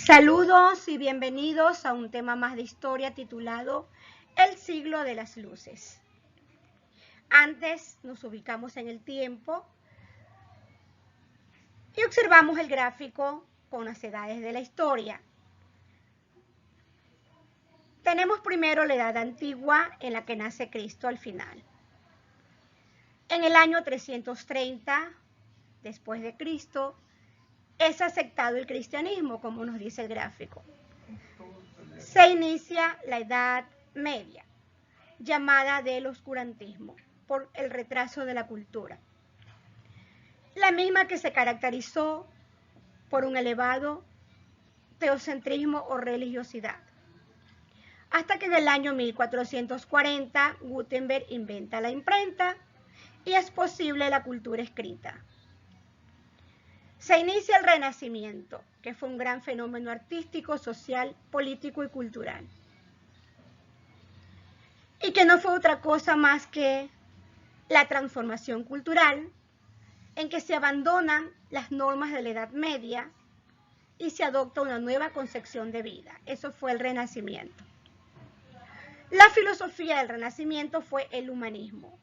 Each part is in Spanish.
Saludos y bienvenidos a un tema más de historia titulado El siglo de las luces. Antes nos ubicamos en el tiempo y observamos el gráfico con las edades de la historia. Tenemos primero la edad antigua en la que nace Cristo al final. En el año 330 después de Cristo es aceptado el cristianismo, como nos dice el gráfico. Se inicia la Edad Media, llamada del oscurantismo, por el retraso de la cultura. La misma que se caracterizó por un elevado teocentrismo o religiosidad. Hasta que en el año 1440 Gutenberg inventa la imprenta y es posible la cultura escrita. Se inicia el Renacimiento, que fue un gran fenómeno artístico, social, político y cultural. Y que no fue otra cosa más que la transformación cultural en que se abandonan las normas de la Edad Media y se adopta una nueva concepción de vida. Eso fue el Renacimiento. La filosofía del Renacimiento fue el humanismo,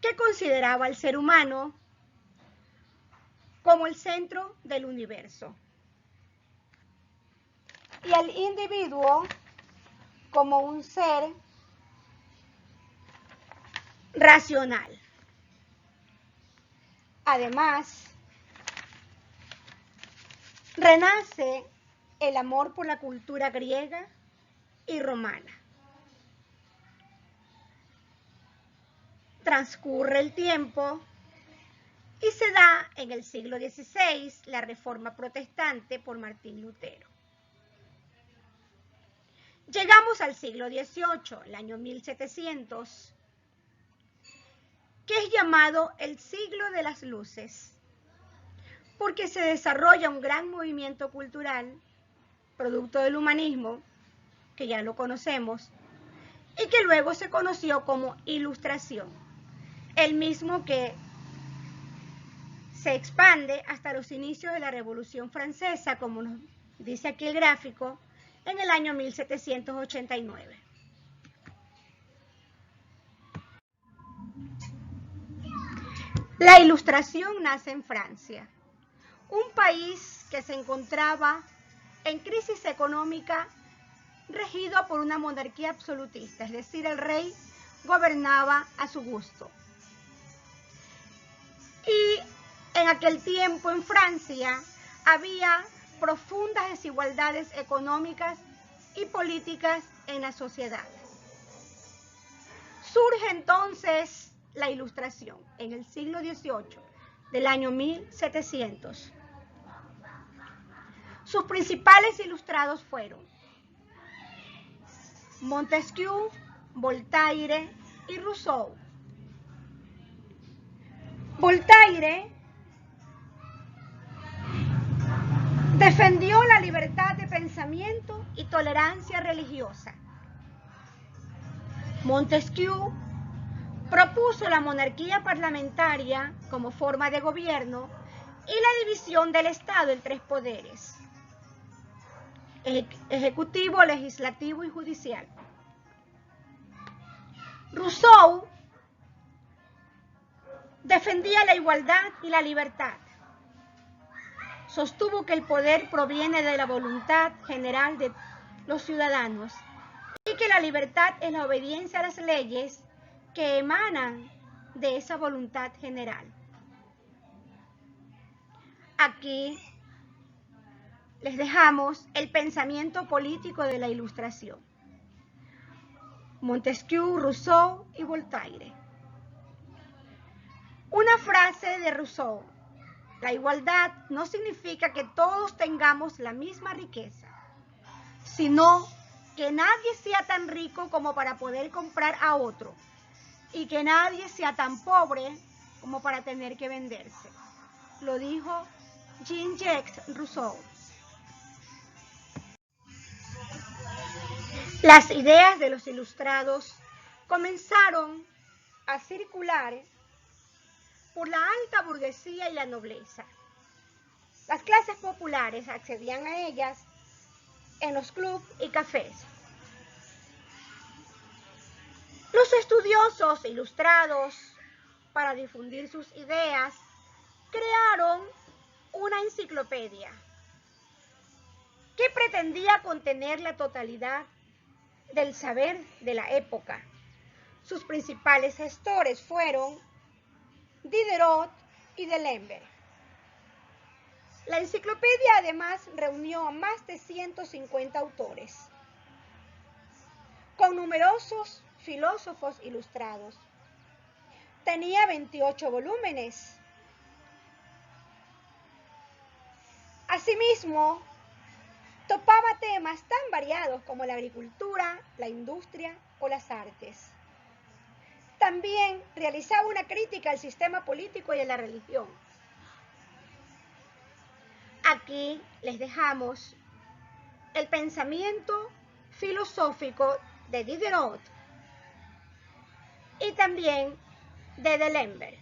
que consideraba al ser humano como el centro del universo y al individuo como un ser racional. Además, renace el amor por la cultura griega y romana. Transcurre el tiempo y se da en el siglo XVI la Reforma Protestante por Martín Lutero. Llegamos al siglo XVIII, el año 1700, que es llamado el siglo de las luces, porque se desarrolla un gran movimiento cultural, producto del humanismo, que ya lo conocemos, y que luego se conoció como Ilustración, el mismo que se expande hasta los inicios de la Revolución Francesa, como nos dice aquí el gráfico, en el año 1789. La Ilustración nace en Francia, un país que se encontraba en crisis económica regido por una monarquía absolutista, es decir, el rey gobernaba a su gusto. Y en aquel tiempo en Francia había profundas desigualdades económicas y políticas en la sociedad. Surge entonces la Ilustración en el siglo XVIII, del año 1700. Sus principales ilustrados fueron Montesquieu, Voltaire y Rousseau. Voltaire defendió la libertad de pensamiento y tolerancia religiosa. Montesquieu propuso la monarquía parlamentaria como forma de gobierno y la división del Estado en tres poderes: ejecutivo, legislativo y judicial. Rousseau defendía la igualdad y la libertad. Sostuvo que el poder proviene de la voluntad general de los ciudadanos y que la libertad es la obediencia a las leyes que emanan de esa voluntad general. Aquí les dejamos el pensamiento político de la Ilustración: Montesquieu, Rousseau y Voltaire. Una frase de Rousseau: la igualdad no significa que todos tengamos la misma riqueza, sino que nadie sea tan rico como para poder comprar a otro y que nadie sea tan pobre como para tener que venderse. Lo dijo Jean-Jacques Rousseau. Las ideas de los ilustrados comenzaron a circular por la alta burguesía y la nobleza. Las clases populares accedían a ellas en los clubes y cafés. Los estudiosos ilustrados, para difundir sus ideas, crearon una enciclopedia que pretendía contener la totalidad del saber de la época. Sus principales gestores fueron Diderot y D'Alembert. La enciclopedia además reunió a más de 150 autores, con numerosos filósofos ilustrados. Tenía 28 volúmenes. Asimismo, topaba temas tan variados como la agricultura, la industria o las artes. También realizaba una crítica al sistema político y a la religión. Aquí les dejamos el pensamiento filosófico de Diderot y también de D'Alembert.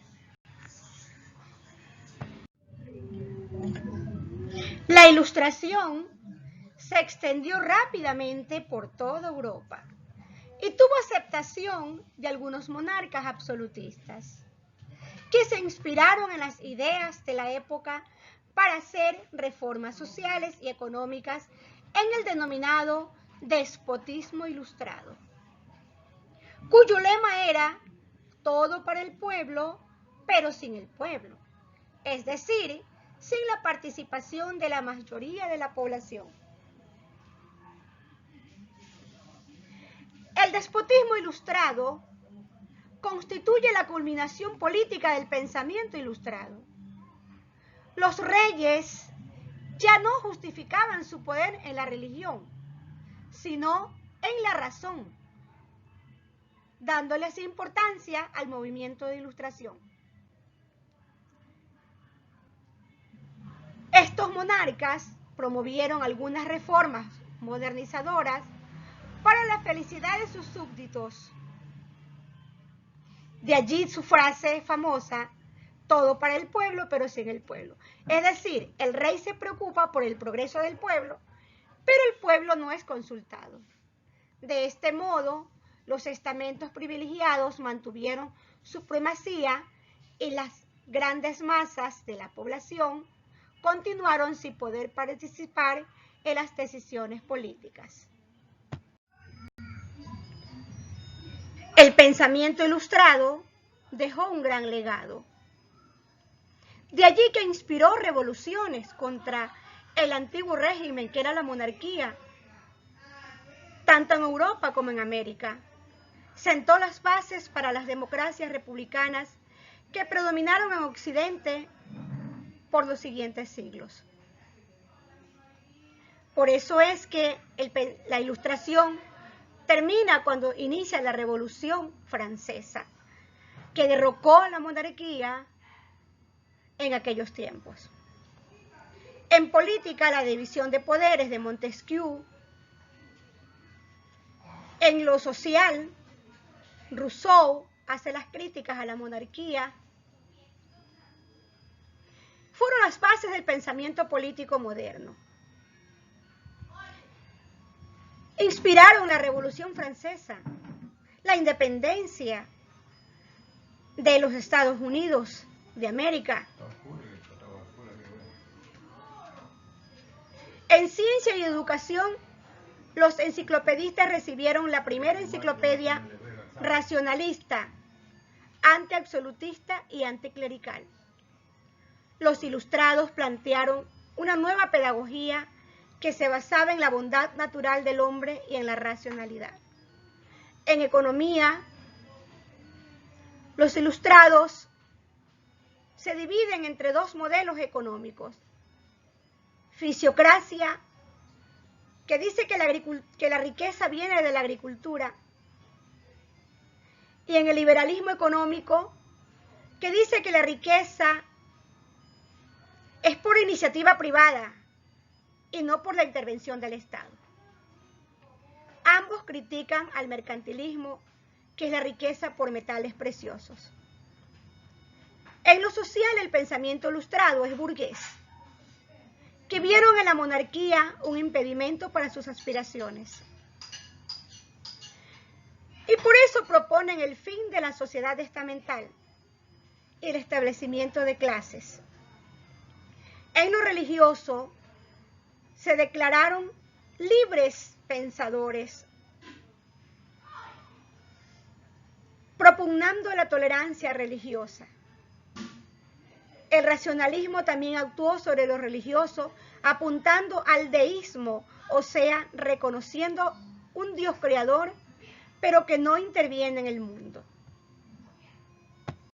La Ilustración se extendió rápidamente por toda Europa y tuvo aceptación de algunos monarcas absolutistas que se inspiraron en las ideas de la época para hacer reformas sociales y económicas en el denominado despotismo ilustrado, cuyo lema era todo para el pueblo, pero sin el pueblo, es decir, sin la participación de la mayoría de la población. El despotismo ilustrado constituye la culminación política del pensamiento ilustrado. Los reyes ya no justificaban su poder en la religión, sino en la razón, dándoles importancia al movimiento de ilustración. Estos monarcas promovieron algunas reformas modernizadoras para la felicidad de sus súbditos. De allí su frase famosa, todo para el pueblo, pero sin el pueblo. Es decir, el rey se preocupa por el progreso del pueblo, pero el pueblo no es consultado. De este modo, los estamentos privilegiados mantuvieron su primacía y las grandes masas de la población continuaron sin poder participar en las decisiones políticas. El pensamiento ilustrado dejó un gran legado. De allí que inspiró revoluciones contra el antiguo régimen que era la monarquía, tanto en Europa como en América. Sentó las bases para las democracias republicanas que predominaron en Occidente por los siguientes siglos. Por eso es que la Ilustración termina cuando inicia la Revolución Francesa, que derrocó a la monarquía en aquellos tiempos. En política, la división de poderes de Montesquieu. En lo social, Rousseau hace las críticas a la monarquía. Fueron las bases del pensamiento político moderno. Inspiraron la Revolución Francesa, la independencia de los Estados Unidos de América. En ciencia y educación, los enciclopedistas recibieron la primera enciclopedia racionalista, antiabsolutista y anticlerical. Los ilustrados plantearon una nueva pedagogía que se basaba en la bondad natural del hombre y en la racionalidad. En economía, los ilustrados se dividen entre dos modelos económicos. Fisiocracia, que dice que la riqueza viene de la agricultura, y en el liberalismo económico, que dice que la riqueza es por iniciativa privada y no por la intervención del Estado. Ambos critican al mercantilismo, que es la riqueza por metales preciosos. En lo social, el pensamiento ilustrado es burgués, que vieron en la monarquía un impedimento para sus aspiraciones. Y por eso proponen el fin de la sociedad estamental y el establecimiento de clases. En lo religioso se declararon libres pensadores, propugnando la tolerancia religiosa. El racionalismo también actuó sobre lo religioso, apuntando al deísmo, o sea, reconociendo un Dios creador, pero que no interviene en el mundo.